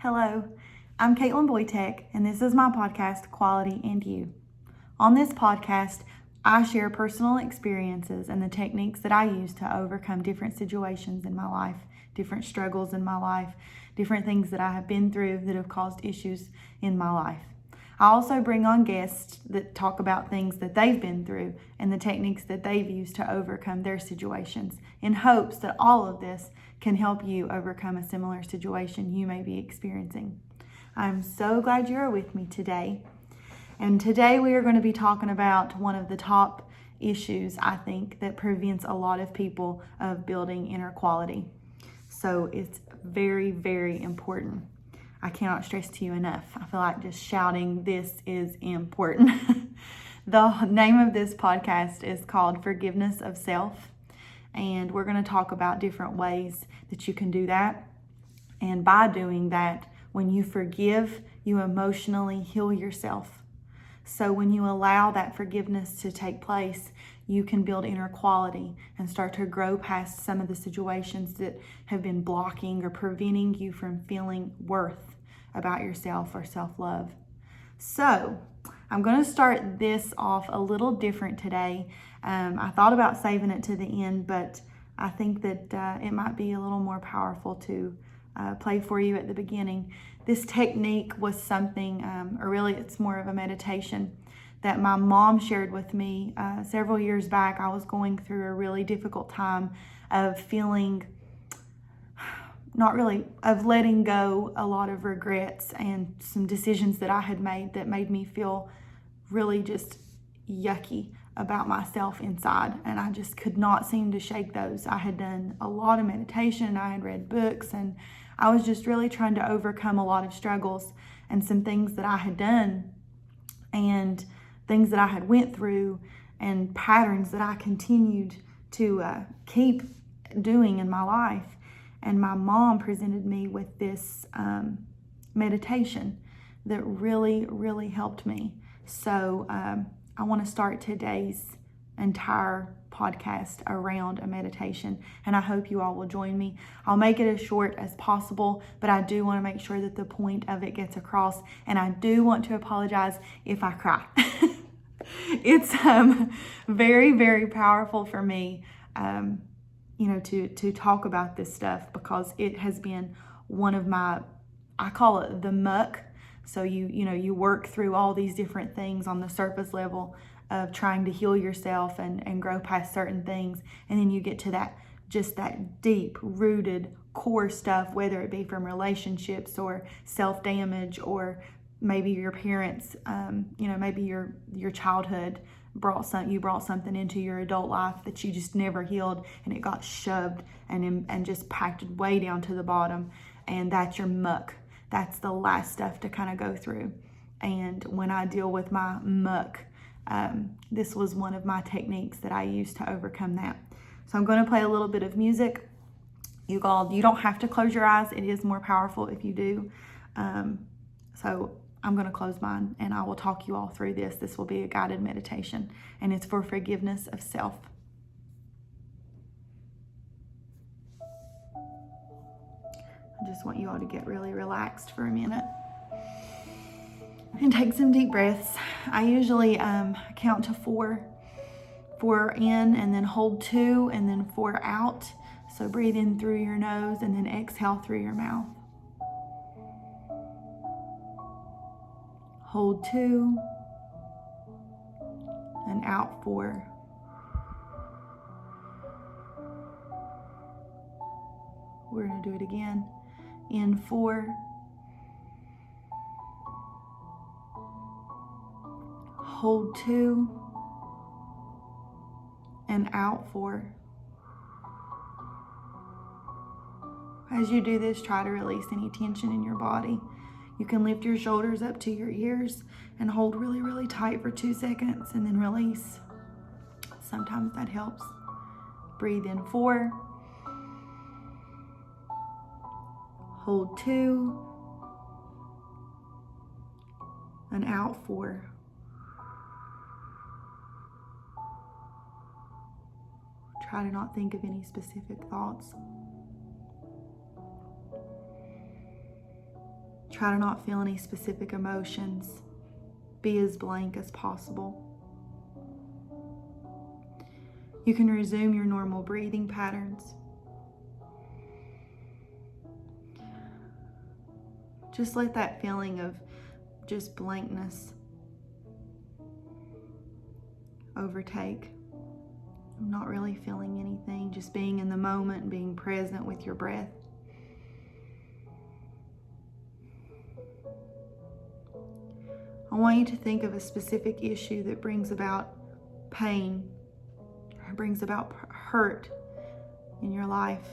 Hello, I'm Kaitlin Boytek, and this is my podcast, Quality and You. On this podcast, I share personal experiences and the techniques that I use to overcome different situations in my life, different struggles in my life, different things that I have been through that have caused issues in my life. I also bring on guests that talk about things that they've been through and the techniques that they've used to overcome their situations, in hopes that all of this can help you overcome a similar situation you may be experiencing. I'm so glad you're with me today. And today we are going to be talking about one of the top issues, I think, that prevents a lot of people of building inner quality. So it's very, very important. I cannot stress to you enough. I feel like just shouting, this is important. The name of this podcast is called Forgiveness of Self. And we're going to talk about different ways that you can do that. And by doing that, when you forgive, you emotionally heal yourself. So when you allow that forgiveness to take place, you can build inner quality and start to grow past some of the situations that have been blocking or preventing you from feeling worth about yourself or self-love. So I'm going to start this off a little different today. I thought about saving it to the end, but I think that it might be a little more powerful to play for you at the beginning. This technique was something, or really it's more of a meditation that my mom shared with me several years back. I was going through a really difficult time of feeling, of letting go a lot of regrets and some decisions that I had made that made me feel really just yucky about myself inside, and I just could not seem to shake those. I had done a lot of meditation, I had read books, and I was just really trying to overcome a lot of struggles and some things that I had done and things that I had went through and patterns that I continued to keep doing in my life. And my mom presented me with this meditation that really, really helped me. So I want to start today's entire podcast around a meditation, and I hope you all will join me. I'll make it as short as possible, but I do want to make sure that the point of it gets across, and I do want to apologize if I cry. It's very, very powerful for me, to talk about this stuff, because it has been one of my, I call it the muck. So you work through all these different things on the surface level of trying to heal yourself and grow past certain things. And then you get to that deep rooted core stuff, whether it be from relationships or self-damage, or maybe your parents, maybe your childhood brought something into your adult life that you just never healed, and it got shoved and just packed way down to the bottom. And that's your muck. That's the last stuff to kind of go through. And when I deal with my muck, this was one of my techniques that I use to overcome that. So I'm going to play a little bit of music. You don't have to close your eyes. It is more powerful if you do. So I'm going to close mine, and I will talk you all through this. This will be a guided meditation, and it's for forgiveness of self. I just want you all to get really relaxed for a minute and take some deep breaths. I usually count to four in, and then hold 2, and then 4 out. So breathe in through your nose and then exhale through your mouth. Hold 2 and out 4. We're going to do it again. In 4. Hold 2 and out 4. As you do this, try to release any tension in your body. You can lift your shoulders up to your ears and hold really, really tight for 2 seconds and then release. Sometimes that helps. Breathe in 4. Hold 2 and out 4. Try to not think of any specific thoughts. Try to not feel any specific emotions. Be as blank as possible. You can resume your normal breathing patterns. Just let that feeling of just blankness overtake. I'm not really feeling anything, just being in the moment and being present with your breath. I want you to think of a specific issue that brings about pain or brings about hurt in your life.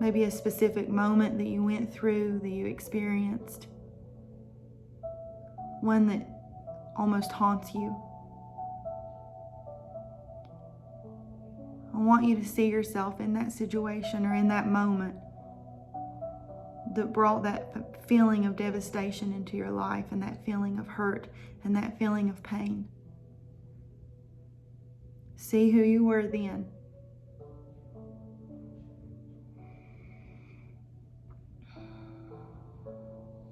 Maybe a specific moment that you went through, that you experienced. One that almost haunts you. I want you to see yourself in that situation or in that moment that brought that feeling of devastation into your life, and that feeling of hurt and that feeling of pain. See who you were then.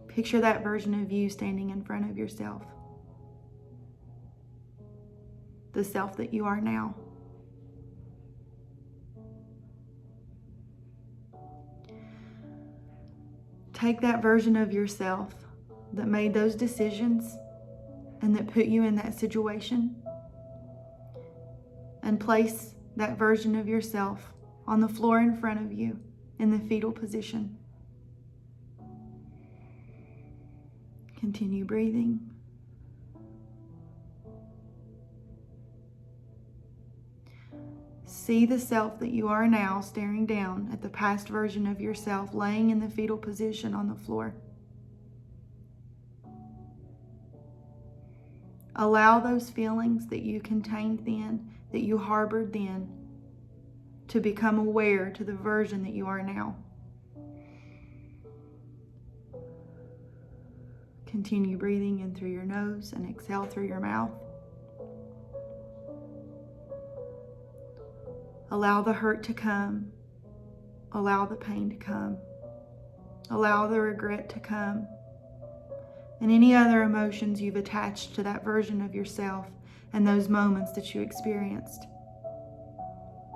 Picture that version of you standing in front of yourself. The self that you are now. Take that version of yourself that made those decisions and that put you in that situation, and place that version of yourself on the floor in front of you in the fetal position. Continue breathing. See the self that you are now staring down at the past version of yourself laying in the fetal position on the floor. Allow those feelings that you contained then, that you harbored then, to become aware to the version that you are now. Continue breathing in through your nose and exhale through your mouth. Allow the hurt to come. Allow the pain to come. Allow the regret to come. And any other emotions you've attached to that version of yourself and those moments that you experienced.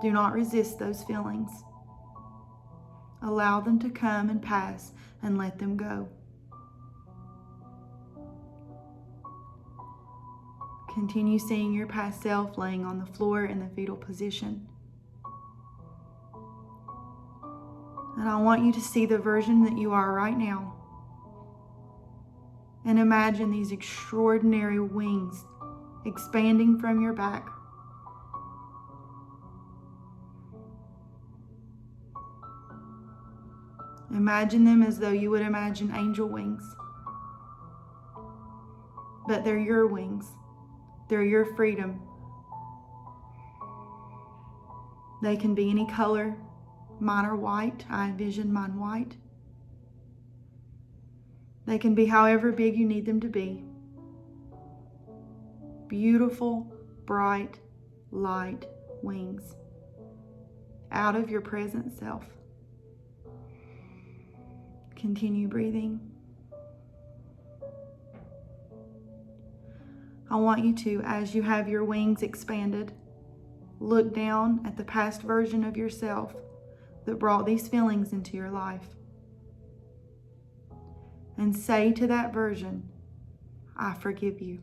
Do not resist those feelings. Allow them to come and pass and let them go. Continue seeing your past self laying on the floor in the fetal position. And I want you to see the version that you are right now. And imagine these extraordinary wings expanding from your back. Imagine them as though you would imagine angel wings. But they're your wings. They're your freedom. They can be any color. Mine are white. I envision mine white. They can be however big you need them to be. Beautiful, bright, light wings out of your present self. Continue breathing. I want you to, as you have your wings expanded, look down at the past version of yourself that brought these feelings into your life. And say to that version, I forgive you.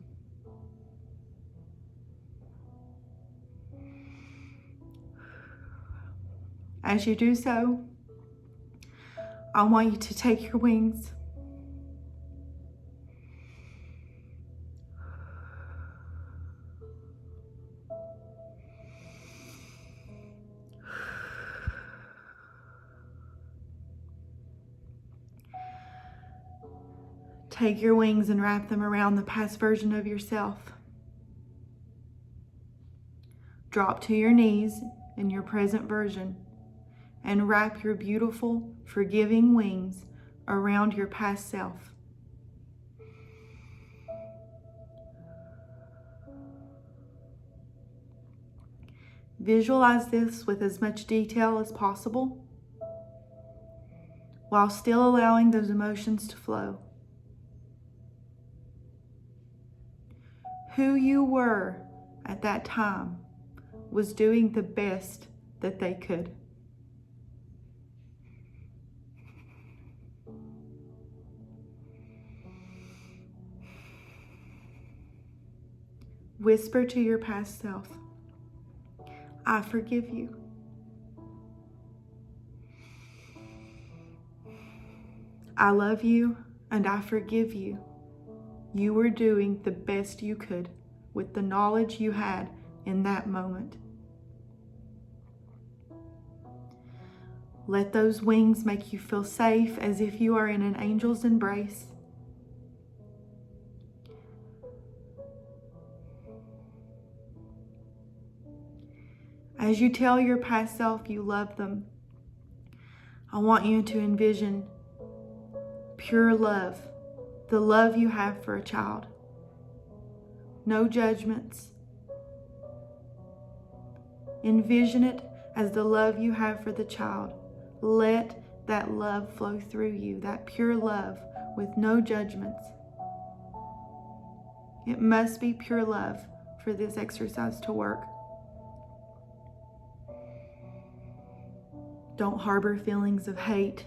As you do so, I want you to take your wings and wrap them around the past version of yourself. Drop to your knees in your present version and wrap your beautiful, forgiving wings around your past self. Visualize this with as much detail as possible. while still allowing those emotions to flow. Who you were at that time was doing the best that they could. Whisper to your past self, I forgive you. I love you and I forgive you. You were doing the best you could with the knowledge you had in that moment. Let those wings make you feel safe as if you are in an angel's embrace. As you tell your past self you love them, I want you to envision pure love, the love you have for a child. No judgments. Envision it as the love you have for the child. Let that love flow through you, that pure love with no judgments. It must be pure love for this exercise to work. Don't harbor feelings of hate.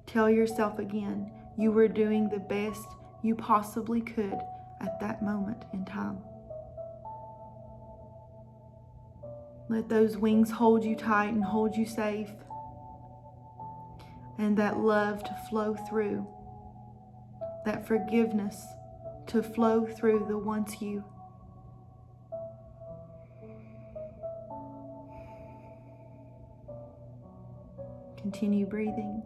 Tell yourself again, you were doing the best you possibly could at that moment in time. Let those wings hold you tight and hold you safe, and that love to flow through, that forgiveness to flow through the once you. Continue breathing.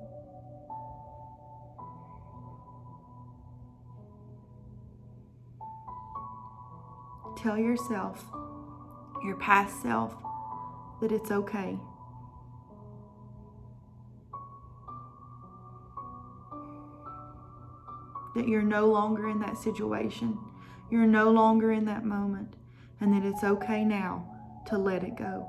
Tell yourself, your past self, that it's okay. That you're no longer in that situation. You're no longer in that moment. And that it's okay now to let it go.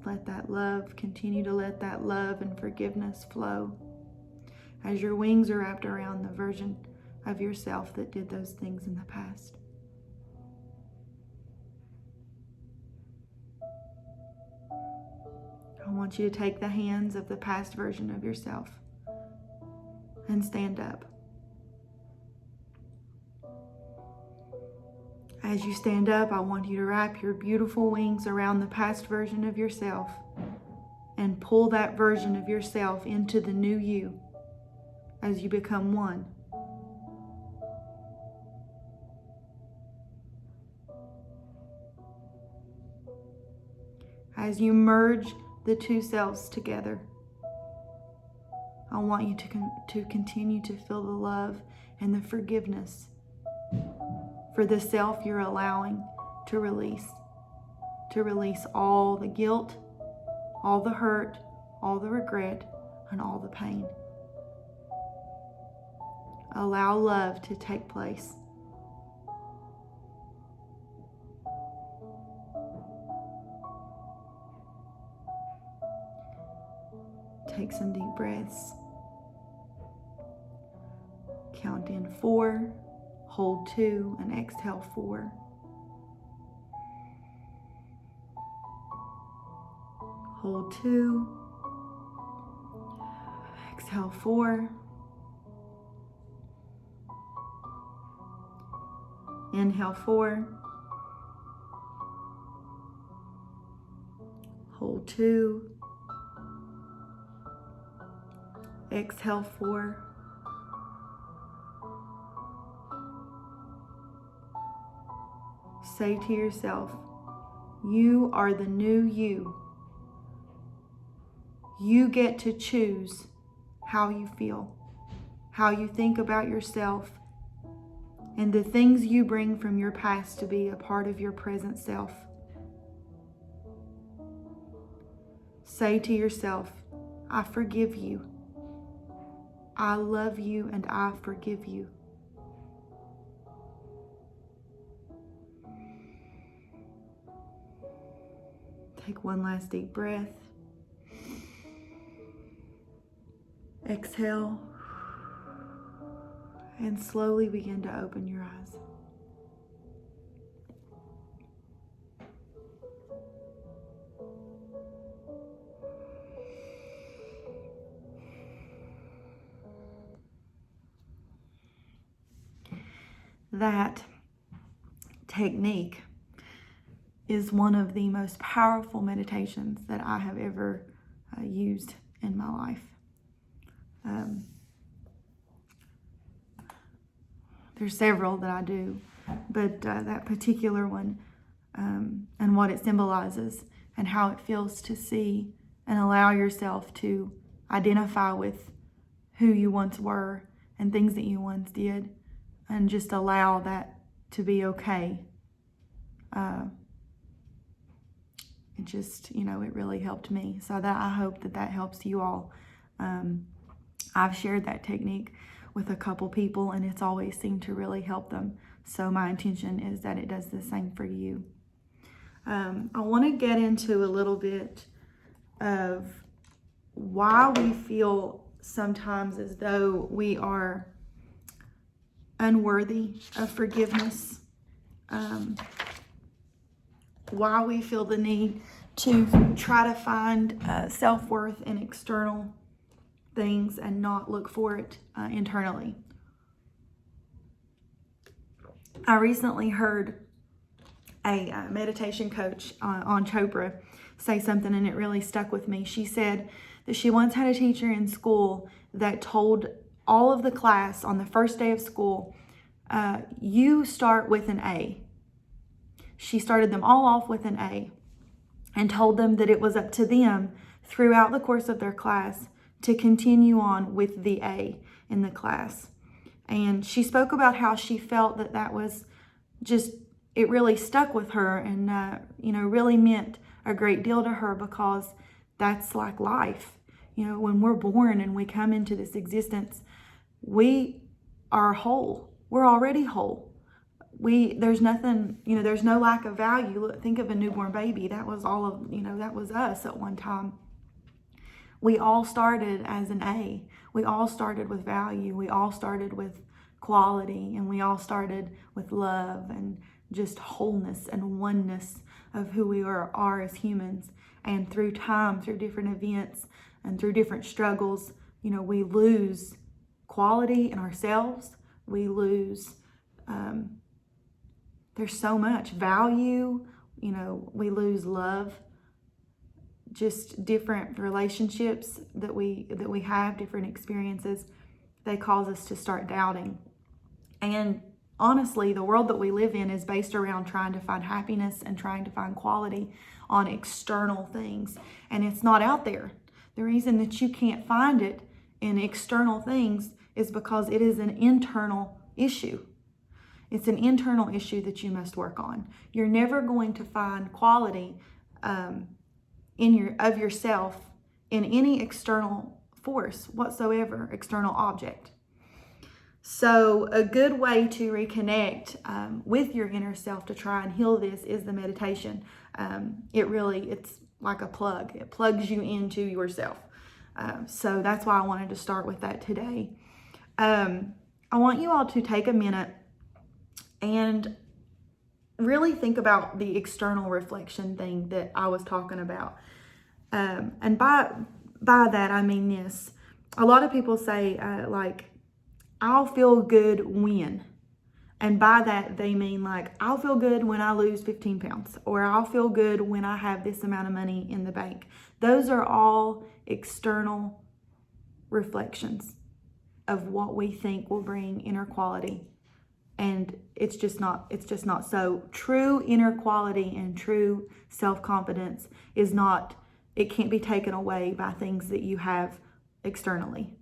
Let that love, continue to let that love and forgiveness flow as your wings are wrapped around the version of yourself that did those things in the past. I want you to take the hands of the past version of yourself and stand up. As you stand up, I want you to wrap your beautiful wings around the past version of yourself and pull that version of yourself into the new you as you become one. As you merge the two selves together, I want you to continue to feel the love and the forgiveness for the self you're allowing to release all the guilt, all the hurt, all the regret, and all the pain. Allow love to take place. Take some deep breaths. Count in 4, hold 2, and exhale 4. Hold 2, exhale 4. Inhale 4. Hold 2. Exhale 4. Say to yourself, you are the new you. You get to choose how you feel, how you think about yourself, and the things you bring from your past to be a part of your present self. Say to yourself, I forgive you. I love you and I forgive you. Take one last deep breath. Exhale. And slowly begin to open your eyes. That technique is one of the most powerful meditations that I have ever used in my life. There's several that I do, but that particular one and what it symbolizes and how it feels to see and allow yourself to identify with who you once were and things that you once did, and just allow that to be okay. It just, it really helped me. So that I hope that helps you all. I've shared that technique with a couple people, and it's always seemed to really help them. So my intention is that it does the same for you. I want to get into a little bit of why we feel sometimes as though we are unworthy of forgiveness. Why we feel the need to try to find self-worth in external things and not look for it internally. I recently heard a meditation coach on Chopra say something, and it really stuck with me. She said that she once had a teacher in school that told all of the class on the first day of school, you start with an A. She started them all off with an A and told them that it was up to them throughout the course of their class to continue on with the A in the class. And she spoke about how she felt that was just, it really stuck with her and, really meant a great deal to her, because that's like life. When we're born and we come into this existence, we are whole. We're already whole. There's nothing, there's no lack of value. Look, think of a newborn baby. That was all of, that was us at one time. We all started as an A. We all started with value. We all started with quality, and we all started with love and just wholeness and oneness of who we are as humans. And through time, through different events and through different struggles, we lose quality in ourselves. We lose, there's so much value, we lose love, just different relationships that we have, different experiences, they cause us to start doubting. And honestly, the world that we live in is based around trying to find happiness and trying to find quality on external things. And it's not out there. The reason that you can't find it in external things is because it is an internal issue. It's an internal issue that you must work on. You're never going to find quality of yourself in any external force whatsoever, external object. So a good way to reconnect with your inner self to try and heal this is the meditation. It's like a plug. It plugs you into yourself. So that's why I wanted to start with that today. I want you all to take a minute and really think about the external reflection thing that I was talking about. And by that, I mean this. A lot of people say, I'll feel good when. And by that, they mean I'll feel good when I lose 15 pounds, or I'll feel good when I have this amount of money in the bank. Those are all external reflections of what we think will bring inner quality. And it's just not so. True inner quality and true self-confidence it can't be taken away by things that you have externally.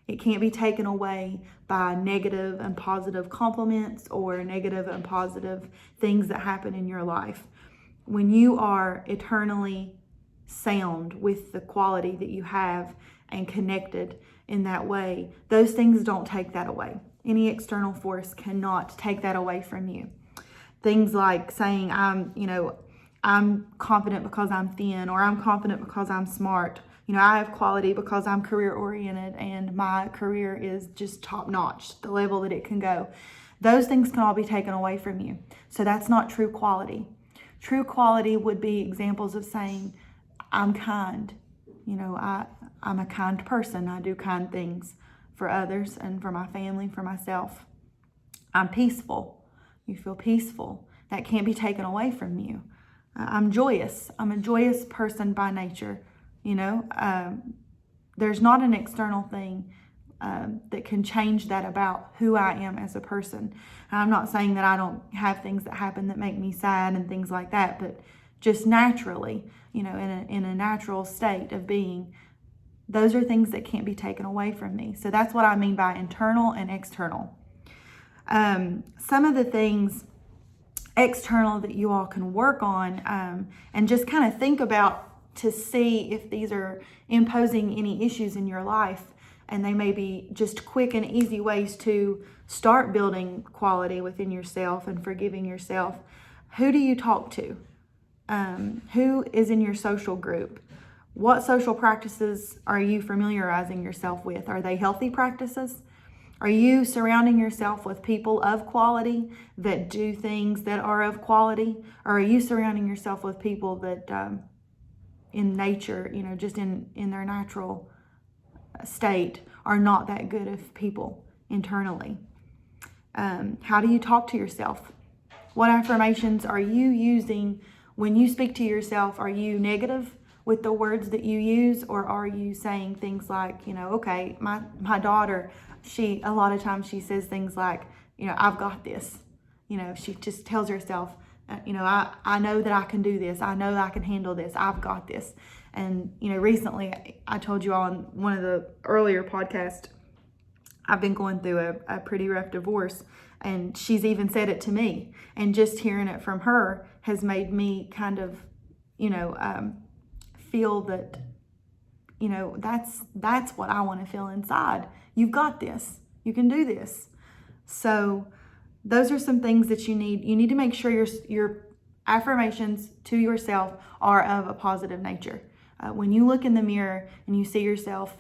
It can't be taken away by negative and positive compliments or negative and positive things that happen in your life. When you are eternally sound with the quality that you have and connected in that way, those things don't take that away. Any external force cannot take that away from you. Things like saying, I I'm confident because I'm thin, or I'm confident because I'm smart. I have quality because I'm career oriented and my career is just top notch, the level that it can go. Those things can all be taken away from you. So that's not true quality. True quality would be examples of saying, I'm kind. I'm a kind person. I do kind things for others and for my family, for myself. I'm peaceful. You feel peaceful. That can't be taken away from you. I'm joyous. I'm a joyous person by nature. There's not an external thing that can change that about who I am as a person. And I'm not saying that I don't have things that happen that make me sad and things like that, but just naturally, in a natural state of being, those are things that can't be taken away from me. So that's what I mean by internal and external. Some of the things external that you all can work on and just kind of think about to see if these are imposing any issues in your life, and they may be just quick and easy ways to start building quality within yourself and forgiving yourself. Who do you talk to? Who is in your social group? What social practices are you familiarizing yourself with? Are they healthy practices? Are you surrounding yourself with people of quality that do things that are of quality? Or are you surrounding yourself with people that in nature, just in their natural state, are not that good of people internally? How do you talk to yourself? What affirmations are you using when you speak to yourself? Are you negative with the words that you use, or are you saying things like, okay, my daughter, a lot of times she says things like, I've got this. She just tells herself, I know that I can do this. I know that I can handle this. I've got this. And, recently I told you all on one of the earlier podcasts, I've been going through a pretty rough divorce, and she's even said it to me. And just hearing it from her has made me kind of, feel that, that's what I want to feel inside. You've got this. You can do this. So those are some things that you need. You need to make sure your affirmations to yourself are of a positive nature. When you look in the mirror and you see yourself,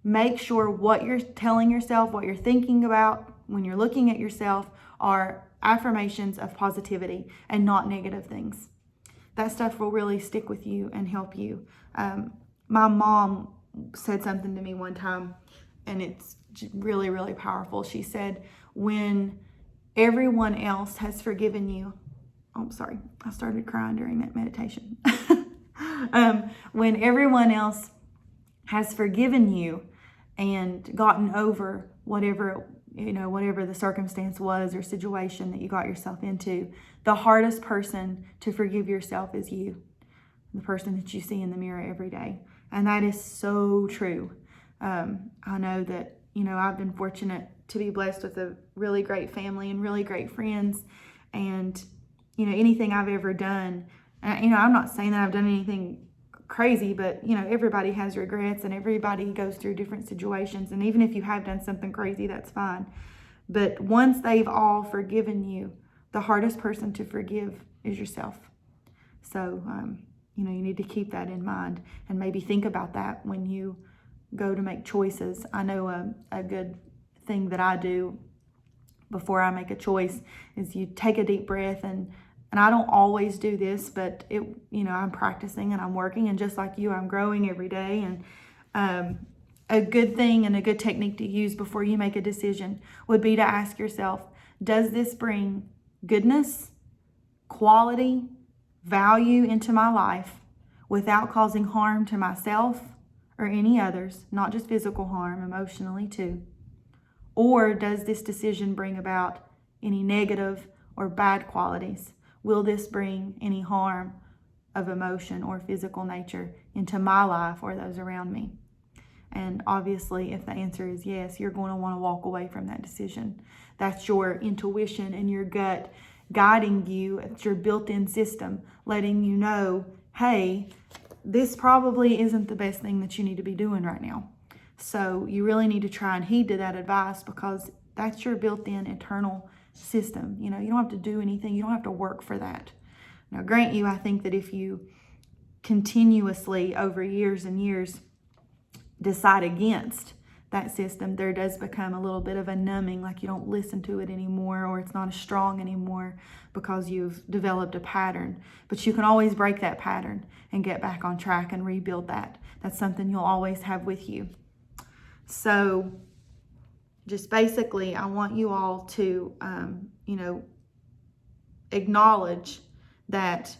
make sure what you're telling yourself, what you're thinking about when you're looking at yourself are affirmations of positivity and not negative things. That stuff will really stick with you and help you. My mom said something to me one time, and it's really, really powerful. She said, when everyone else has forgiven you, I started crying during that meditation. When everyone else has forgiven you and gotten over whatever the circumstance was or situation that you got yourself into, the hardest person to forgive yourself is you, the person that you see in the mirror every day. And that is so true. I know that, I've been fortunate to be blessed with a really great family and really great friends. And, anything I've ever done, I'm not saying that I've done anything crazy, but, everybody has regrets and everybody goes through different situations. And even if you have done something crazy, that's fine. But once they've all forgiven you, the hardest person to forgive is yourself. So, you need to keep that in mind and maybe think about that when you go to make choices. I know a good thing that I do before I make a choice is you take a deep breath, and I don't always do this, but I'm practicing and I'm working, and just like you, I'm growing every day. And a good thing and a good technique to use before you make a decision would be to ask yourself, does this bring goodness, quality, value into my life without causing harm to myself or any others, not just physical harm, emotionally too? Or does this decision bring about any negative or bad qualities? Will this bring any harm of emotion or physical nature into my life or those around me? And obviously, if the answer is yes, you're going to want to walk away from that decision. That's your intuition and your gut guiding you. It's your built-in system letting you know, hey, this probably isn't the best thing that you need to be doing right now. So you really need to try and heed to that advice, because that's your built-in internal system. You don't have to do anything. You don't have to work for that. Now, grant you, I think that if you continuously over years and years decide against that system, there does become a little bit of a numbing, like you don't listen to it anymore, or it's not as strong anymore because you've developed a pattern. But you can always break that pattern and get back on track and rebuild that. That's something you'll always have with you. So just basically, I want you all to, acknowledge that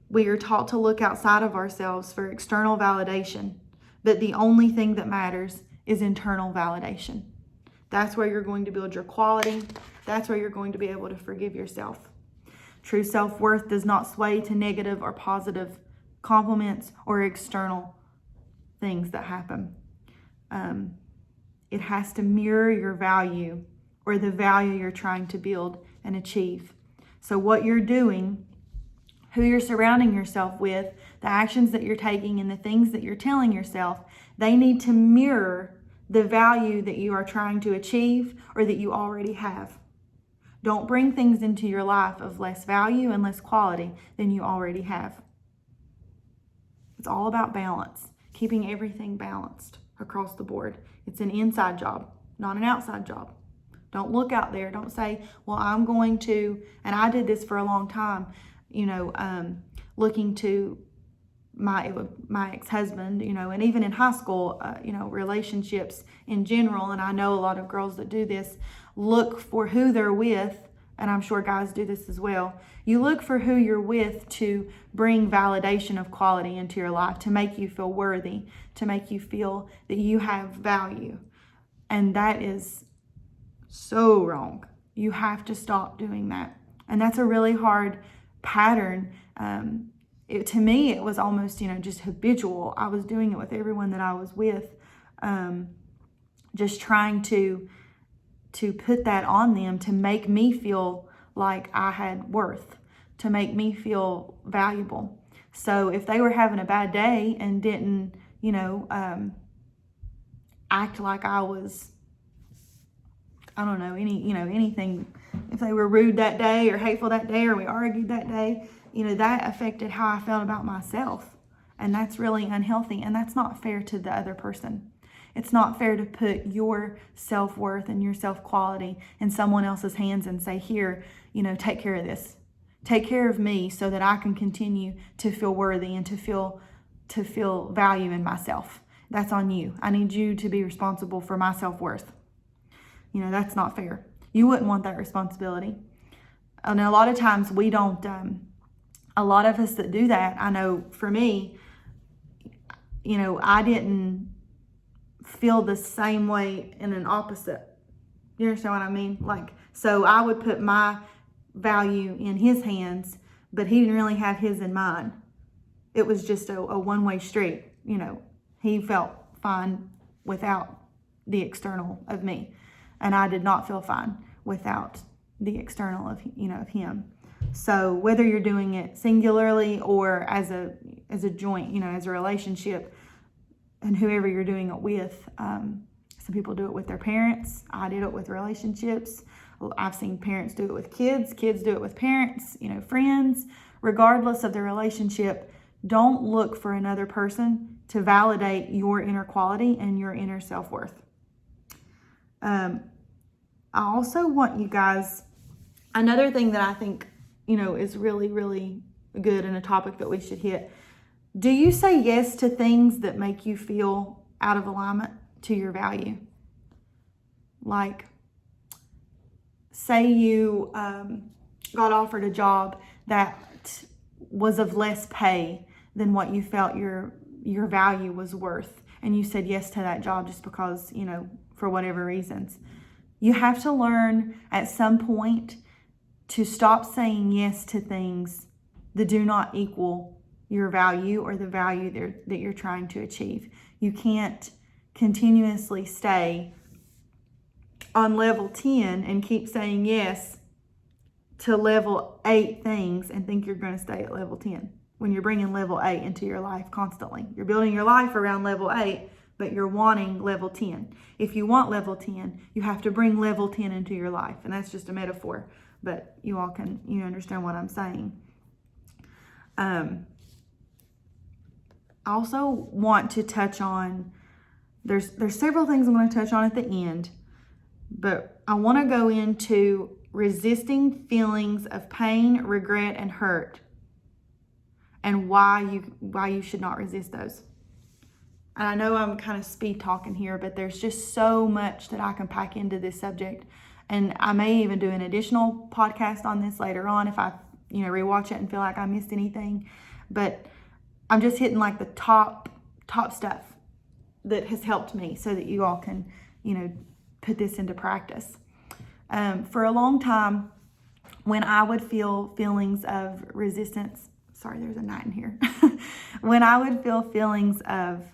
we are taught to look outside of ourselves for external validation, but the only thing that matters is internal validation. That's where you're going to build your quality. That's where you're going to be able to forgive yourself. True self-worth does not sway to negative or positive compliments or external things that happen. It has to mirror your value or the value you're trying to build and achieve. So what you're doing, who you're surrounding yourself with, the actions that you're taking, and the things that you're telling yourself, they need to mirror the value that you are trying to achieve or that you already have. Don't bring things into your life of less value and less quality than you already have. It's all about balance, keeping everything balanced across the board. It's an inside job, not an outside job. Don't look out there. Don't say, well, I'm going to, and I did this for a long time, looking to my ex-husband, and even in high school, relationships in general. And I know a lot of girls that do this, look for who they're with. And I'm sure guys do this as well. You look for who you're with to bring validation of quality into your life, to make you feel worthy, to make you feel that you have value. And that is so wrong. You have to stop doing that. And that's a really hard pattern. To me, it was almost, just habitual. I was doing it with everyone that I was with, just trying to put that on them to make me feel like I had worth, to make me feel valuable. So if they were having a bad day and didn't, act like I was, anything, if they were rude that day or hateful that day or we argued that day, that affected how I felt about myself. And that's really unhealthy, and that's not fair to the other person. It's not fair to put your self-worth and your self-quality in someone else's hands and say, here, take care of this. Take care of me so that I can continue to feel worthy and to feel value in myself. That's on you. I need you to be responsible for my self-worth. That's not fair. You wouldn't want that responsibility. And a lot of times we don't, a lot of us that do that, I know for me, I didn't feel the same way in an opposite. You understand what I mean? So I would put my value in his hands, but he didn't really have his in mine. It was just a one-way street. He felt fine without the external of me, and I did not feel fine without the external of him. So whether you're doing it singularly or as a joint, as a relationship, and whoever you're doing it with, some people do it with their parents. I did it with relationships. I've seen parents do it with kids do it with parents, friends. Regardless of the relationship, don't look for another person to validate your inner quality and your inner self-worth. I also want you guys, another thing that I think, is really, really good and a topic that we should hit. Do you say yes to things that make you feel out of alignment to your value? Like, say you got offered a job that was of less pay than what you felt your value was worth, and you said yes to that job just because, for whatever reasons. You have to learn at some point to stop saying yes to things that do not equal your value or the value that you're trying to achieve. You can't continuously stay on level 10 and keep saying yes to level 8 things and think you're going to stay at level 10 when you're bringing level 8 into your life constantly. You're building your life around level 8, but you're wanting level 10. If you want level 10, you have to bring level 10 into your life. And that's just a metaphor, but you all understand what I'm saying. I also want to touch on, there's several things I'm going to touch on at the end, but I want to go into resisting feelings of pain, regret, and hurt, and why you should not resist those. And I know I'm kind of speed talking here, but there's just so much that I can pack into this subject. And I may even do an additional podcast on this later on if I, rewatch it and feel like I missed anything. But I'm just hitting like the top stuff that has helped me so that you all can, put this into practice. For a long time, when I would feel feelings of resistance, sorry, there's a knot in here. When I would feel feelings of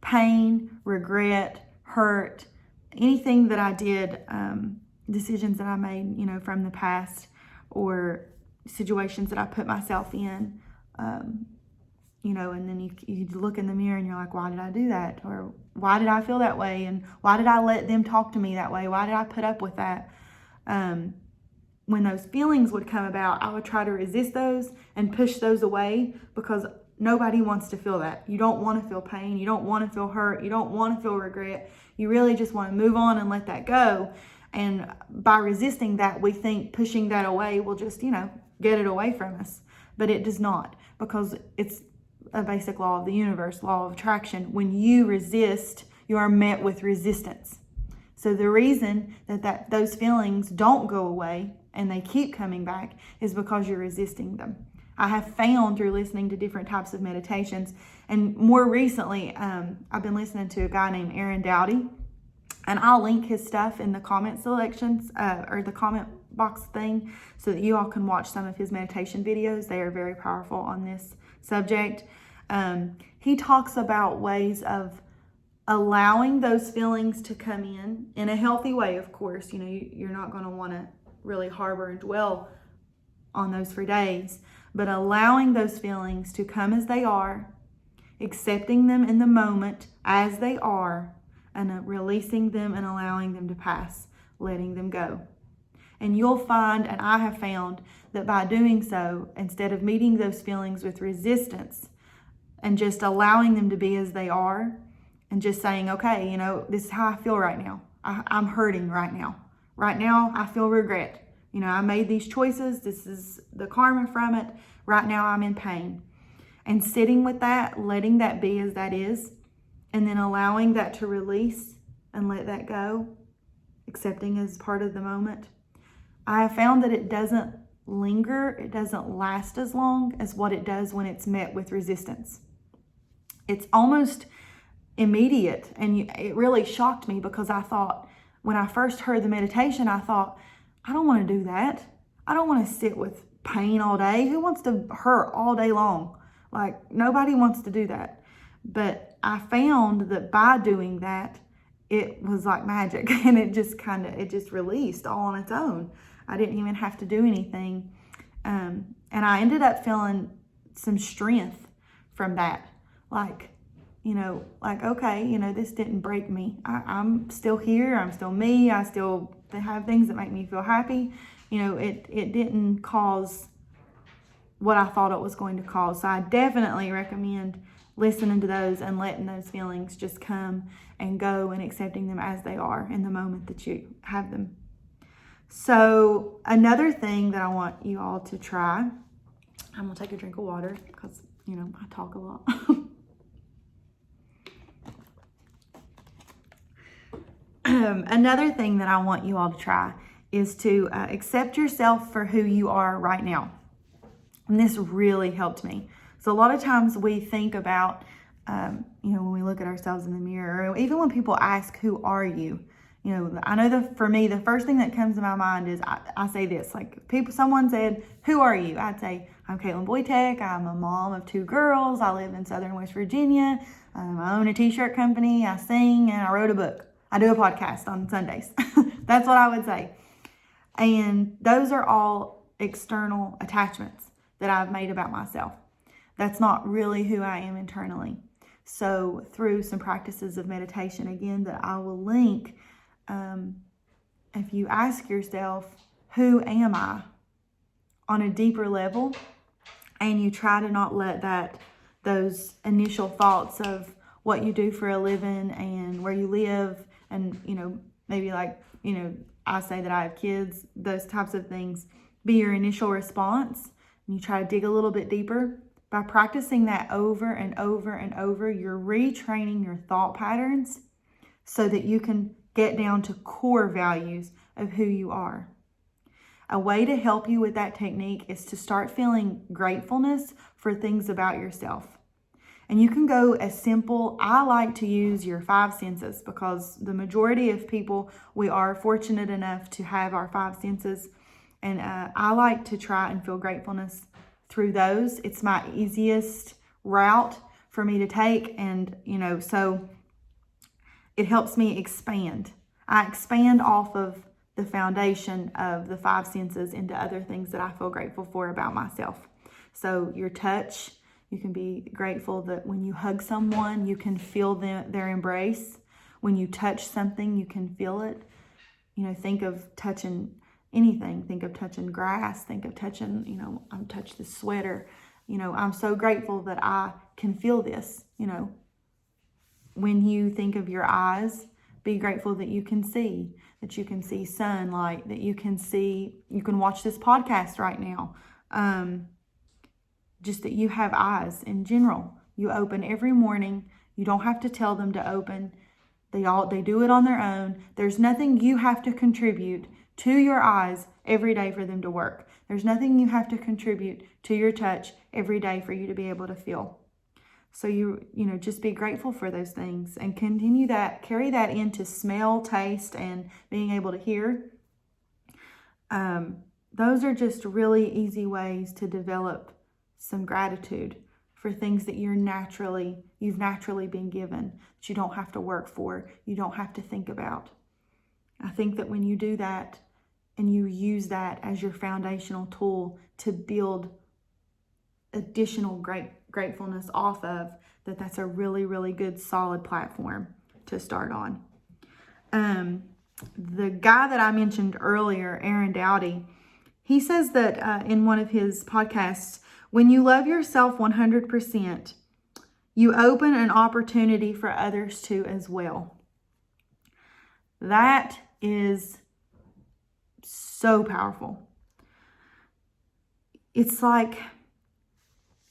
pain, regret, hurt, anything that I did, decisions that I made, from the past, or situations that I put myself in, and then you look in the mirror and you're like, why did I do that? Or why did I feel that way? And why did I let them talk to me that way? Why did I put up with that? When those feelings would come about, I would try to resist those and push those away, because nobody wants to feel that. You don't want to feel pain. You don't want to feel hurt. You don't want to feel regret. You really just want to move on and let that go. And by resisting that, we think pushing that away will just, get it away from us. But it does not, because it's a basic law of the universe, law of attraction. When you resist, you are met with resistance. So the reason that those feelings don't go away and they keep coming back is because you're resisting them. I have found through listening to different types of meditations, and more recently, I've been listening to a guy named Doughty, and I'll link his stuff in the comment selections, or the comment box thing, so that you all can watch some of his meditation videos. They are very powerful on this subject. He talks about ways of allowing those feelings to come in a healthy way, of course. You're not going to want to really harbor and dwell on those for days, but allowing those feelings to come as they are, accepting them in the moment as they are, and releasing them and allowing them to pass, letting them go. And you'll find, and I have found, that by doing so, instead of meeting those feelings with resistance and just allowing them to be as they are, and just saying, okay, this is how I feel right now. I'm hurting right now. Right now, I feel regret. I made these choices. This is the karma from it. Right now, I'm in pain. And sitting with that, letting that be as that is, and then allowing that to release and let that go, accepting as part of the moment. I have found that it doesn't linger, it doesn't last as long as what it does when it's met with resistance. It's almost immediate, and it really shocked me, because I thought, when I first heard the meditation, I thought, I don't want to do that. I don't want to sit with pain all day. Who wants to hurt all day long? Like, nobody wants to do that. But I found that by doing that, it was like magic, and it just released all on its own. I didn't even have to do anything. And I ended up feeling some strength from that. Okay, this didn't break me. I'm still here. I'm still me. I still have things that make me feel happy. It didn't cause what I thought it was going to cause. So I definitely recommend listening to those and letting those feelings just come and go, and accepting them as they are in the moment that you have them. So another thing that I want you all to try, I'm going to take a drink of water because, I talk a lot. Another thing that I want you all to try is to accept yourself for who you are right now. And this really helped me. So a lot of times we think about, when we look at ourselves in the mirror, or even when people ask, who are you? I know for me, the first thing that comes to my mind is I say this, like, someone said, who are you? I'd say, I'm Kaitlin Boytek. I'm a mom of 2 girls. I live in Southern West Virginia. I own a t-shirt company. I sing, and I wrote a book. I do a podcast on Sundays. That's what I would say. And those are all external attachments that I've made about myself. That's not really who I am internally. So through some practices of meditation, again, that I will link, if you ask yourself, who am I, on a deeper level, and you try to not let those initial thoughts of what you do for a living and where you live, and maybe I say that I have kids, those types of things, be your initial response, and you try to dig a little bit deeper. By practicing that over and over and over, you're retraining your thought patterns so that you can get down to core values of who you are. A way to help you with that technique is to start feeling gratefulness for things about yourself. And you can go as simple. I like to use your 5 senses because the majority of people, we are fortunate enough to have our 5 senses. And I like to try and feel gratefulness through those. It's my easiest route for me to take. And, so it helps me expand. I expand off of the foundation of the 5 senses into other things that I feel grateful for about myself. So your touch, you can be grateful that when you hug someone, you can feel their embrace. When you touch something, you can feel it. Think of touching anything. Think of touching grass. Think of touching, I touch this sweater. I'm so grateful that I can feel this. When you think of your eyes, be grateful that you can see sunlight, that you can watch this podcast right now. Just that you have eyes in general. You open every morning. You don't have to tell them to open. They do it on their own. There's nothing you have to contribute to your eyes every day for them to work. There's nothing you have to contribute to your touch every day for you to be able to feel. So just be grateful for those things and carry that into smell, taste, and being able to hear. Those are just really easy ways to develop some gratitude for things that you've naturally been given, that you don't have to work for, you don't have to think about. I think that when you do that and you use that as your foundational tool to build additional gratefulness off of, that's a really, really good solid platform to start on. The guy that I mentioned earlier, Aaron Doughty, he says that in one of his podcasts, when you love yourself 100%, you open an opportunity for others to as well. That is so powerful. It's like,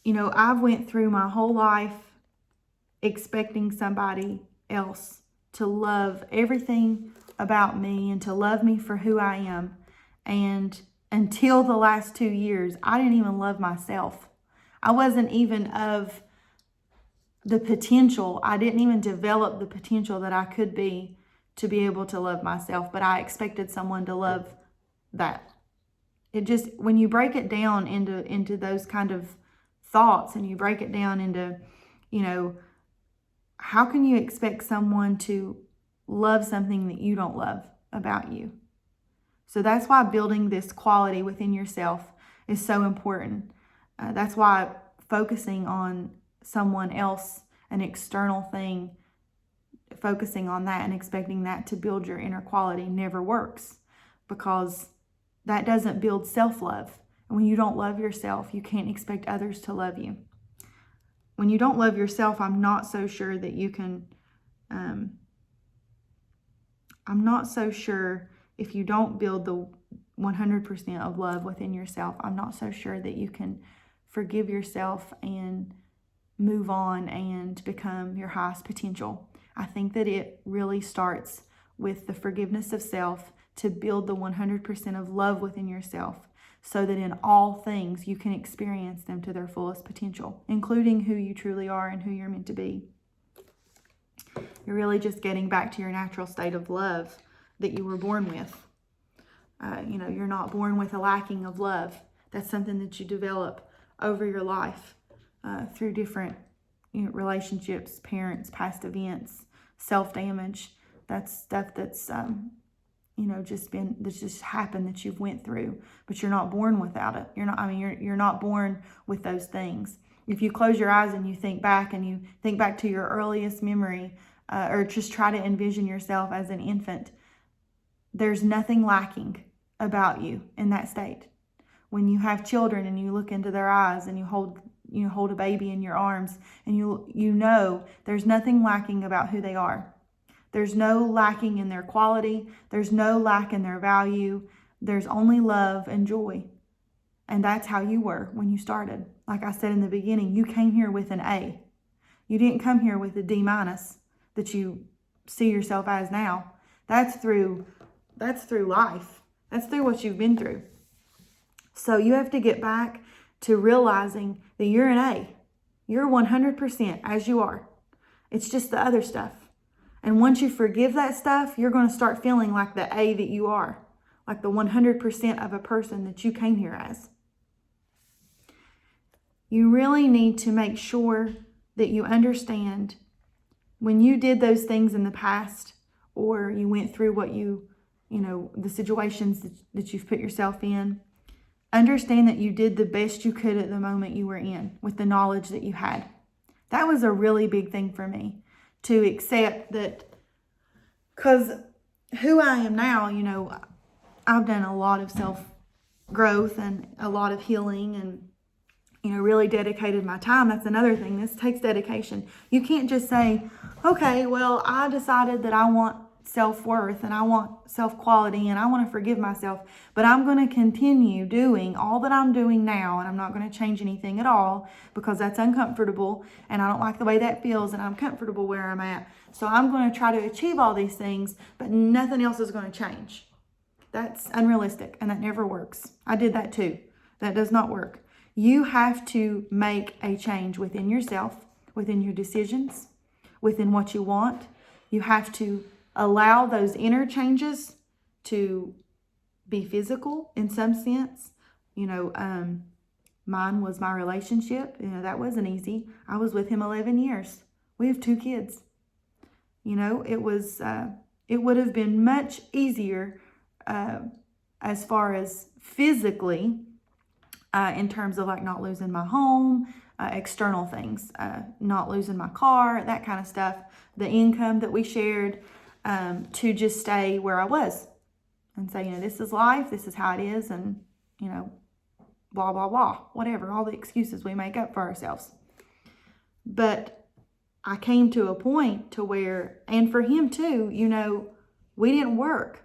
I've went through my whole life expecting somebody else to love everything about me and to love me for who I am. And until the last 2 years, I didn't even love myself. I wasn't even of the potential. I didn't even develop the potential that I could be to be able to love myself, but I expected someone to love that. It just, when you break it down into those kind of thoughts, and you break it down into, how can you expect someone to love something that you don't love about you? So that's why building this quality within yourself is so important. That's why focusing on someone else, an external thing, focusing on that and expecting that to build your inner quality never works, because that doesn't build self-love. And when you don't love yourself, you can't expect others to love you. When you don't love yourself, I'm not so sure that you can, I'm not so sure if you don't build the 100% of love within yourself, I'm not so sure that you can forgive yourself and move on and become your highest potential. I think that it really starts with the forgiveness of self to build the 100% of love within yourself, so that in all things you can experience them to their fullest potential, including who you truly are and who you're meant to be. You're really just getting back to your natural state of love that you were born with. You're not born with a lacking of love. That's something that you develop over your life through different relationships, parents, past events, self-damage. That's stuff that's that's just happened, that you've went through, but you're not born without it. You're not born with those things. If you close your eyes and you think back to your earliest memory, or just try to envision yourself as an infant, there's nothing lacking about you in that state. when you have children and you look into their eyes and you hold a baby in your arms, and you know there's nothing lacking about who they are. There's no lacking in their quality. There's no lack in their value. There's only love and joy. And that's how you were when you started. Like I said in the beginning, you came here with an A. You didn't come here with a D- that you see yourself as now. That's through life. That's through what you've been through. So you have to get back to realizing that you're an A. You're 100% as you are. It's just the other stuff. And once you forgive that stuff, you're going to start feeling like the A that you are, like the 100% of a person that you came here as. You really need to make sure that you understand when you did those things in the past, or you went through what the situations that you've put yourself in, understand that you did the best you could at the moment you were in with the knowledge that you had. That was a really big thing for me, to accept that, because who I am now, I've done a lot of self-growth and a lot of healing, and really dedicated my time. That's another thing. This takes dedication. You can't just say, okay, well, I decided that I want self-worth and I want self-quality and I want to forgive myself, but I'm going to continue doing all that I'm doing now, and I'm not going to change anything at all because that's uncomfortable and I don't like the way that feels, and I'm comfortable where I'm at. So I'm going to try to achieve all these things, but nothing else is going to change. That's unrealistic, and that never works. I did that too. That does not work. You have to make a change within yourself, within your decisions, within what you want. You have to allow those inner changes to be physical in some sense. Mine was my relationship. That wasn't easy. I was with him 11 years. We have 2 kids. It would have been much easier as far as physically, in terms of like not losing my home, external things, not losing my car, that kind of stuff, the income that we shared, to just stay where I was and say, this is life, this is how it is, and, blah, blah, blah, whatever, all the excuses we make up for ourselves. But I came to a point to where, and for him too, we didn't work.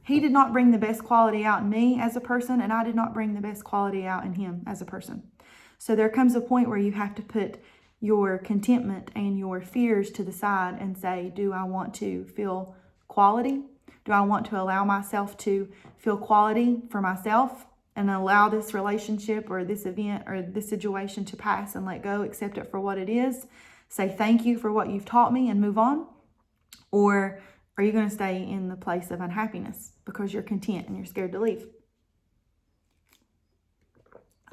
He did not bring the best quality out in me as a person, and I did not bring the best quality out in him as a person. So there comes a point where you have to put your contentment and your fears to the side and say, do I want to feel quality? Do I want to allow myself to feel quality for myself and allow this relationship or this event or this situation to pass and let go, accept it for what it is, say thank you for what you've taught me and move on? Or are you going to stay in the place of unhappiness because you're content and you're scared to leave?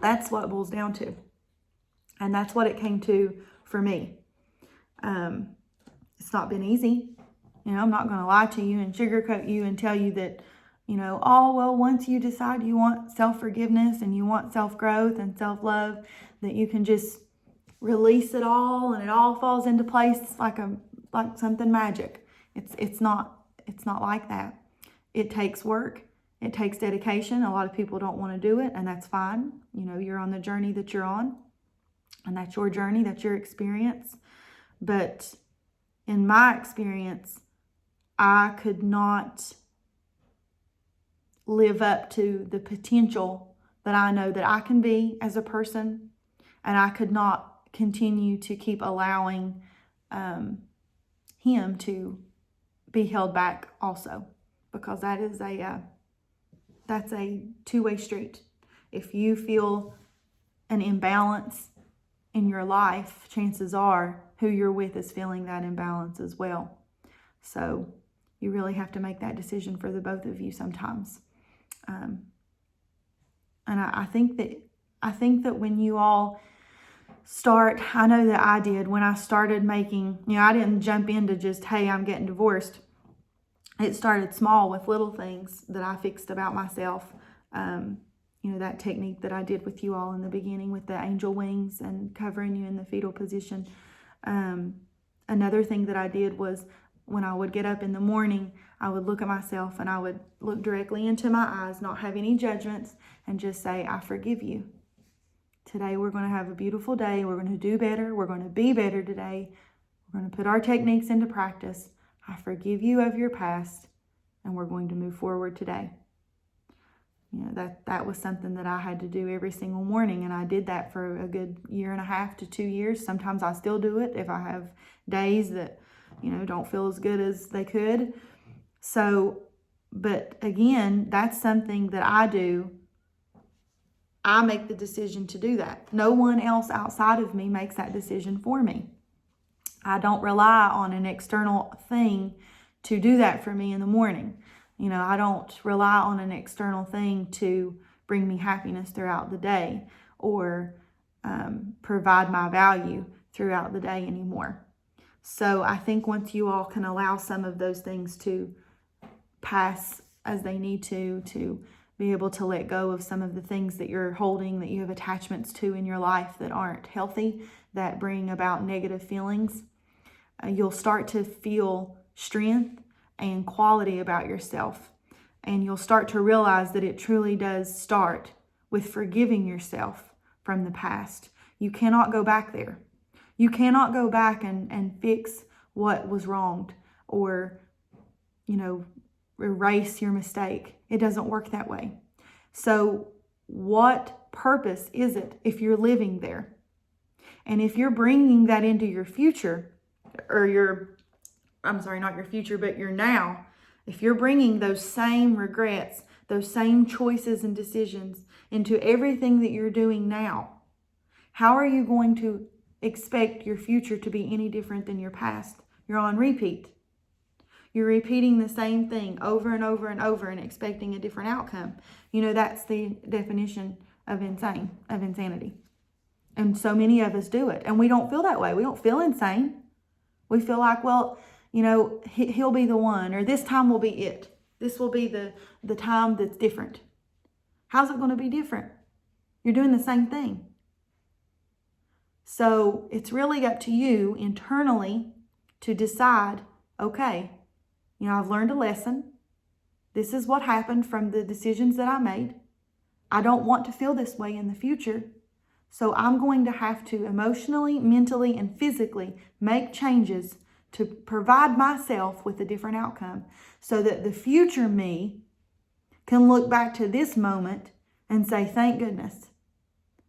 That's what it boils down to. And that's what it came to for me. It's not been easy. I'm not going to lie to you and sugarcoat you and tell you that, once you decide you want self-forgiveness and you want self-growth and self-love, that you can just release it all and it all falls into place like something magic. It's not like that. It takes work. It takes dedication. A lot of people don't want to do it, and that's fine. You're on the journey that you're on, and that's your journey, that's your experience. But in my experience, I could not live up to the potential that I know that I can be as a person, and I could not continue to keep allowing him to be held back also, because that's a two-way street. If you feel an imbalance in your life, chances are who you're with is feeling that imbalance as well. So you really have to make that decision for the both of you sometimes. And I think that when you all start, I know that I did when I started making, I didn't jump into just, hey, I'm getting divorced. It started small with little things that I fixed about myself. That technique that I did with you all in the beginning with the angel wings and covering you in the fetal position. Another thing that I did was when I would get up in the morning, I would look at myself and I would look directly into my eyes, not have any judgments, and just say, I forgive you. Today we're going to have a beautiful day. We're going to do better. We're going to be better today. We're going to put our techniques into practice. I forgive you of your past, and we're going to move forward today. That was something that I had to do every single morning, and I did that for a good 1.5 to 2 years. Sometimes I still do it if I have days that, don't feel as good as they could. So, but again, that's something that I do. I make the decision to do that. No one else outside of me makes that decision for me. I don't rely on an external thing to do that for me in the morning. I don't rely on an external thing to bring me happiness throughout the day or provide my value throughout the day anymore. So I think once you all can allow some of those things to pass as they need to be able to let go of some of the things that you're holding, that you have attachments to in your life that aren't healthy, that bring about negative feelings, you'll start to feel strength and quality about yourself. And you'll start to realize that it truly does start with forgiving yourself from the past. You cannot go back there. You cannot go back and fix what was wronged or, erase your mistake. It doesn't work that way. So what purpose is it if you're living there? And if you're bringing that into your future, or not your future, but your now, if you're bringing those same regrets, those same choices and decisions into everything that you're doing now, how are you going to expect your future to be any different than your past? You're on repeat. You're repeating the same thing over and over and over and expecting a different outcome. That's the definition of insanity. And so many of us do it. And we don't feel that way. We don't feel insane. We feel like, well, he'll be the one, or this time will be it. This will be the time that's different. How's it going to be different? You're doing the same thing. So it's really up to you internally to decide, okay, I've learned a lesson. This is what happened from the decisions that I made. I don't want to feel this way in the future. So I'm going to have to emotionally, mentally, and physically make changes to provide myself with a different outcome so that the future me can look back to this moment and say, thank goodness.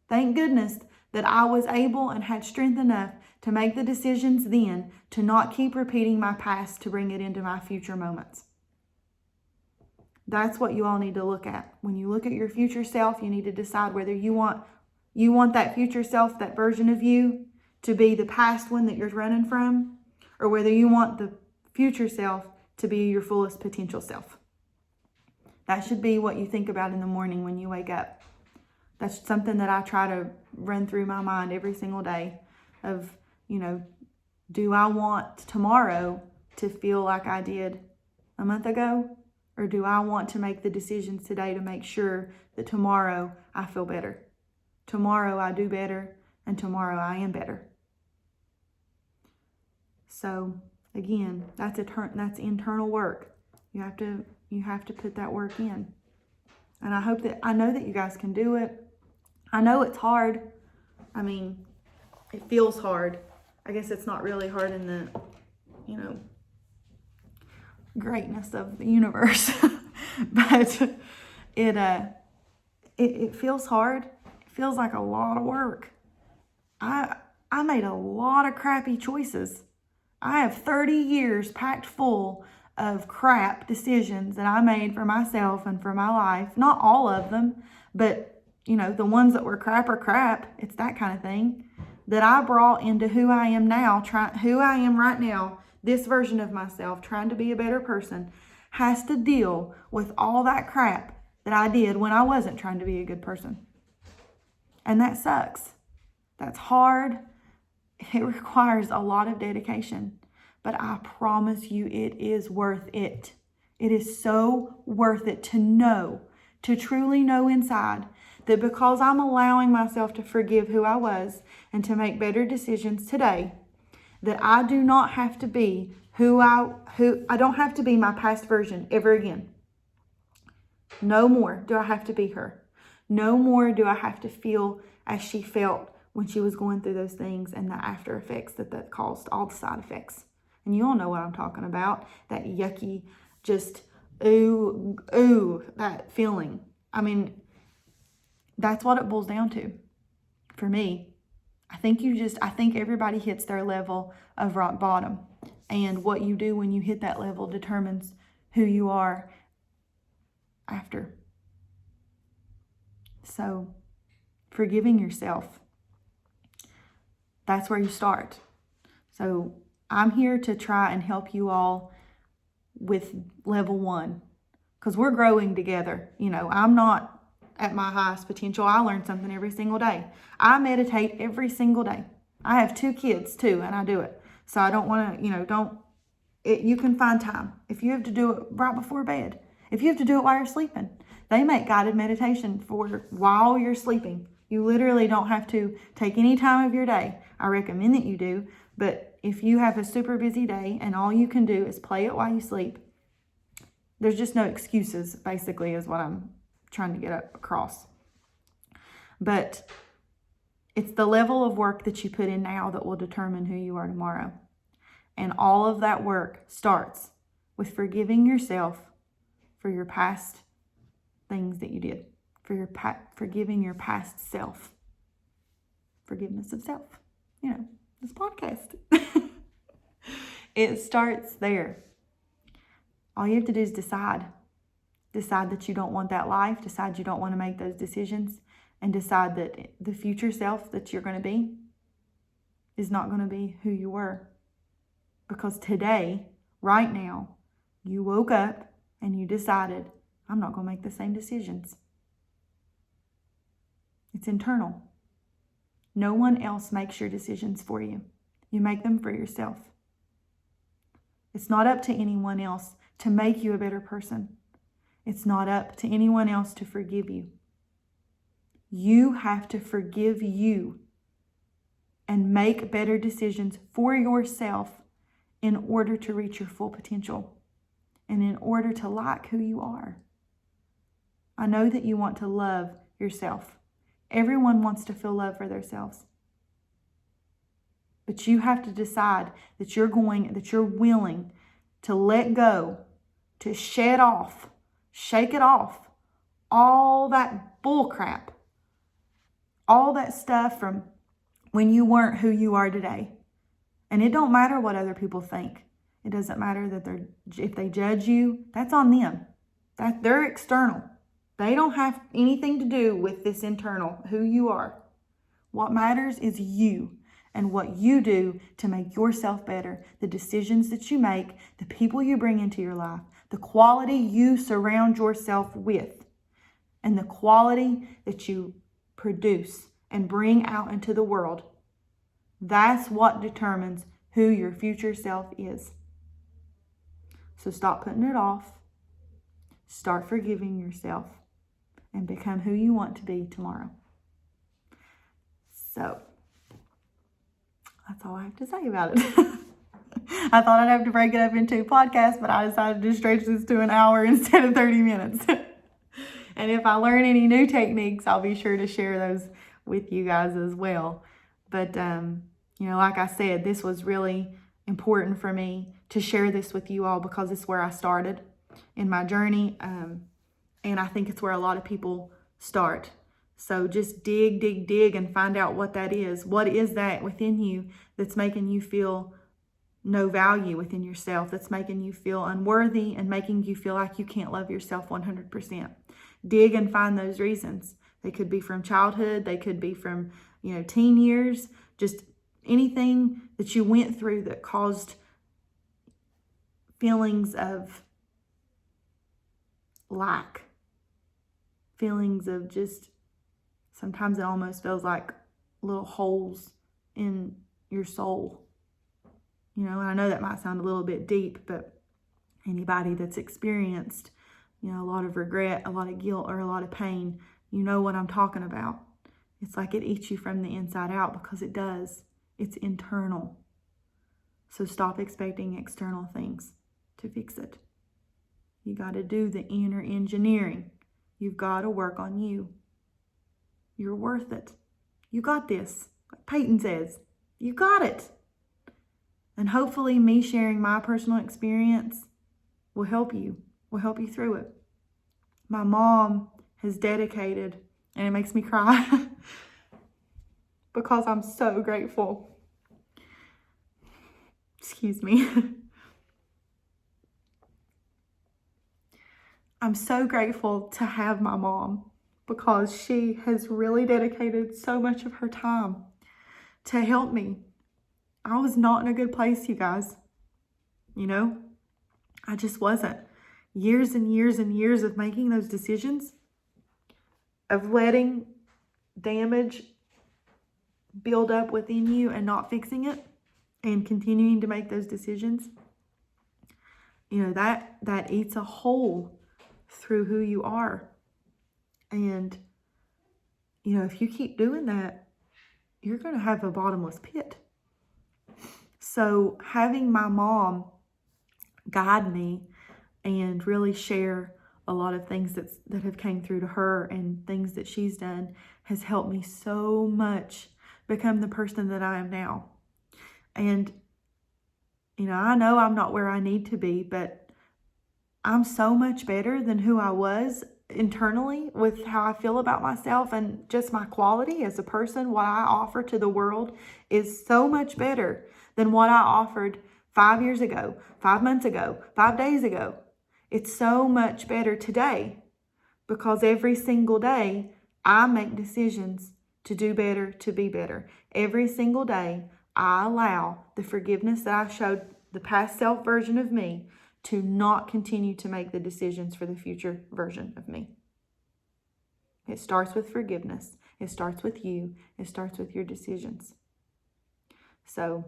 Thank goodness that I was able and had strength enough to make the decisions then to not keep repeating my past to bring it into my future moments. That's what you all need to look at. When you look at your future self, you need to decide whether you want that future self, that version of you, to be the past one that you're running from, or whether you want the future self to be your fullest potential self. That should be what you think about in the morning when you wake up. That's something that I try to run through my mind every single day of, do I want tomorrow to feel like I did a month ago? Or do I want to make the decisions today to make sure that tomorrow I feel better? Tomorrow I do better, and tomorrow I am better. So again, that's internal work. You have to put that work in. And I know that you guys can do it. I know it's hard. It feels hard. I guess it's not really hard in the, greatness of the universe. But it feels hard. It feels like a lot of work. I made a lot of crappy choices. I have 30 years packed full of crap decisions that I made for myself and for my life. Not all of them, but the ones that were crap are crap. It's that kind of thing that I brought into who I am now, who I am right now. This version of myself, trying to be a better person, has to deal with all that crap that I did when I wasn't trying to be a good person. And that sucks. That's hard. It requires a lot of dedication. But I promise you, it is worth it. It is so worth it to truly know inside that because I'm allowing myself to forgive who I was and to make better decisions today, that I do not have to be who I don't have to be my past version ever again. No more do I have to be her. No more do I have to feel as she felt when she was going through those things and the after effects that caused, all the side effects. And you all know what I'm talking about. That yucky, just ooh, that feeling. I mean, that's what it boils down to for me. I think everybody hits their level of rock bottom. And what you do when you hit that level determines who you are after. So, forgiving yourself, that's where you start. So, I'm here to try and help you all with level 1, because we're growing together. I'm not at my highest potential. I learn something every single day. I meditate every single day. I have 2 kids too, and I do it. So I don't want to, you can find time. If you have to do it right before bed, if you have to do it while you're sleeping, they make guided meditation for while you're sleeping. You literally don't have to take any time of your day. I recommend that you do, but if you have a super busy day and all you can do is play it while you sleep, there's just no excuses, basically, is what I'm trying to get across. But it's the level of work that you put in now that will determine who you are tomorrow. And all of that work starts with forgiving yourself for your past things that you did, for forgiving your past self. Forgiveness of self. This podcast. It starts there. All you have to do is decide. Decide that you don't want that life. Decide you don't want to make those decisions. And decide that the future self that you're going to be is not going to be who you were. Because today, right now, you woke up and you decided, I'm not going to make the same decisions. It's internal. No one else makes your decisions for you. You make them for yourself. It's not up to anyone else to make you a better person. It's not up to anyone else to forgive you. You have to forgive you and make better decisions for yourself in order to reach your full potential and in order to like who you are. I know that you want to love yourself. Everyone wants to feel love for themselves. But you have to decide that you're willing to let go, to shed off, shake it off, all that bull crap, all that stuff from when you weren't who you are today. And it don't matter what other people think. It doesn't matter that if they judge you, that's on them. They're external. They don't have anything to do with this internal, who you are. What matters is you and what you do to make yourself better, the decisions that you make, the people you bring into your life, the quality you surround yourself with, and the quality that you produce and bring out into the world. That's what determines who your future self is. So stop putting it off. Start forgiving yourself and become who you want to be tomorrow. So that's all I have to say about it. I thought I'd have to break it up into 2 podcasts, but I decided to stretch this to an hour instead of 30 minutes. And if I learn any new techniques, I'll be sure to share those with you guys as well. But, like I said, this was really important for me to share this with you all because it's where I started in my journey. And I think it's where a lot of people start. So just dig and find out what that is. What is that within you that's making you feel no value within yourself, that's making you feel unworthy and making you feel like you can't love yourself 100%. Dig and find those reasons. They could be from childhood. They could be from, teen years. Just anything that you went through that caused feelings of lack. Feelings of just, sometimes it almost feels like little holes in your soul. And I know that might sound a little bit deep, but anybody that's experienced, a lot of regret, a lot of guilt, or a lot of pain, you know what I'm talking about. It's like it eats you from the inside out because it does. It's internal. So stop expecting external things to fix it. You got to do the inner engineering. You've got to work on you. You're worth it. You got this. Like Peyton says, you got it. And hopefully me sharing my personal experience will help you through it. My mom has dedicated, and it makes me cry because I'm so grateful. Excuse me. I'm so grateful to have my mom because she has really dedicated so much of her time to help me. I was not in a good place, you guys. I just wasn't. Years and years and years of making those decisions, of letting damage build up within you and not fixing it and continuing to make those decisions. That eats a hole through who you are. And, if you keep doing that, you're going to have a bottomless pit. So having my mom guide me and really share a lot of things that have came through to her and things that she's done has helped me so much become the person that I am now. And, I know I'm not where I need to be, but I'm so much better than who I was internally with how I feel about myself and just my quality as a person. What I offer to the world is so much better than what I offered 5 years ago, 5 months ago, 5 days ago. It's so much better today because every single day I make decisions to do better, to be better. Every single day I allow the forgiveness that I showed the past self version of me to not continue to make the decisions for the future version of me. It starts with forgiveness. It starts with you. It starts with your decisions. So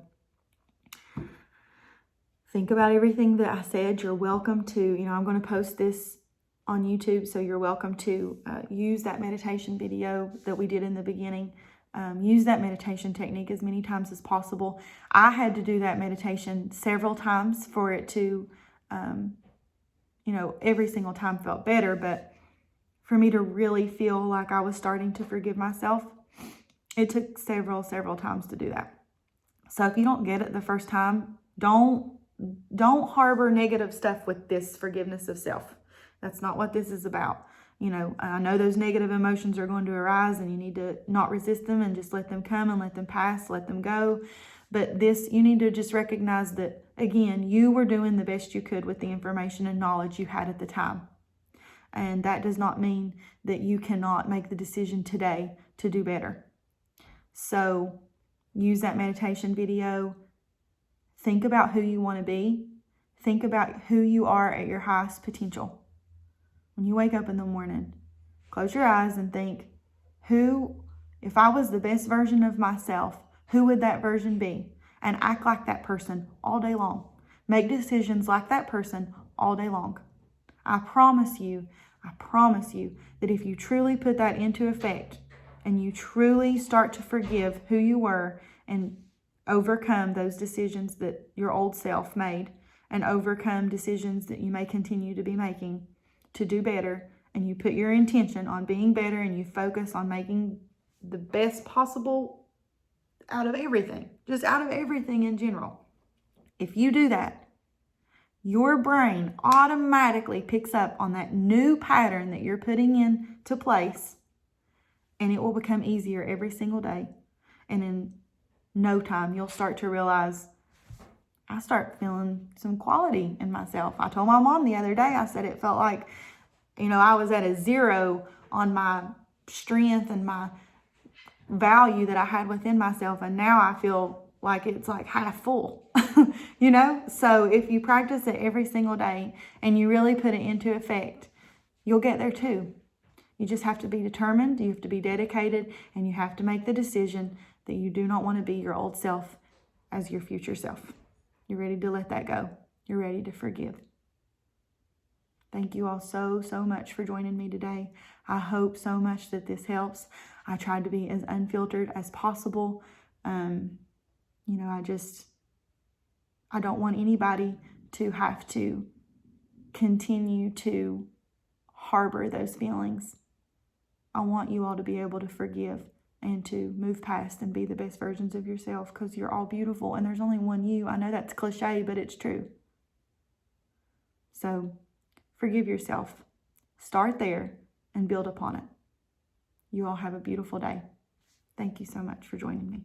think about everything that I said. You're welcome to, I'm going to post this on YouTube, so you're welcome to use that meditation video that we did in the beginning. Use that meditation technique as many times as possible. I had to do that meditation several times for it to, every single time felt better, but for me to really feel like I was starting to forgive myself, it took several times to do that. So if you don't get it the first time, don't harbor negative stuff with this forgiveness of self. That's not what this is about. I know those negative emotions are going to arise and you need to not resist them and just let them come and let them pass, let them go. But you need to just recognize that, again, you were doing the best you could with the information and knowledge you had at the time. And that does not mean that you cannot make the decision today to do better. So use that meditation video. Think about who you want to be. Think about who you are at your highest potential. When you wake up in the morning, close your eyes and think, if I was the best version of myself, who would that version be? And act like that person all day long. Make decisions like that person all day long. I promise you that if you truly put that into effect and you truly start to forgive who you were and overcome those decisions that your old self made and overcome decisions that you may continue to be making to do better, and you put your intention on being better and you focus on making the best possible out of everything, just out of everything in general. If you do that, your brain automatically picks up on that new pattern that you're putting into place, and it will become easier every single day. And in no time, you'll start to realize, I start feeling some quality in myself. I told my mom the other day, I said it felt like, I was at a 0 on my strength and my value that I had within myself. And now I feel like it's like half full, So if you practice it every single day and you really put it into effect, you'll get there too. You just have to be determined, you have to be dedicated, and you have to make the decision that you do not want to be your old self as your future self. You're ready to let that go. You're ready to forgive. Thank you all so much for joining me today. I hope so much that this helps. I tried to be as unfiltered as possible. I don't want anybody to have to continue to harbor those feelings. I want you all to be able to forgive and to move past and be the best versions of yourself, because you're all beautiful and there's only one you. I know that's cliche, but it's true. So forgive yourself. Start there and build upon it. You all have a beautiful day. Thank you so much for joining me.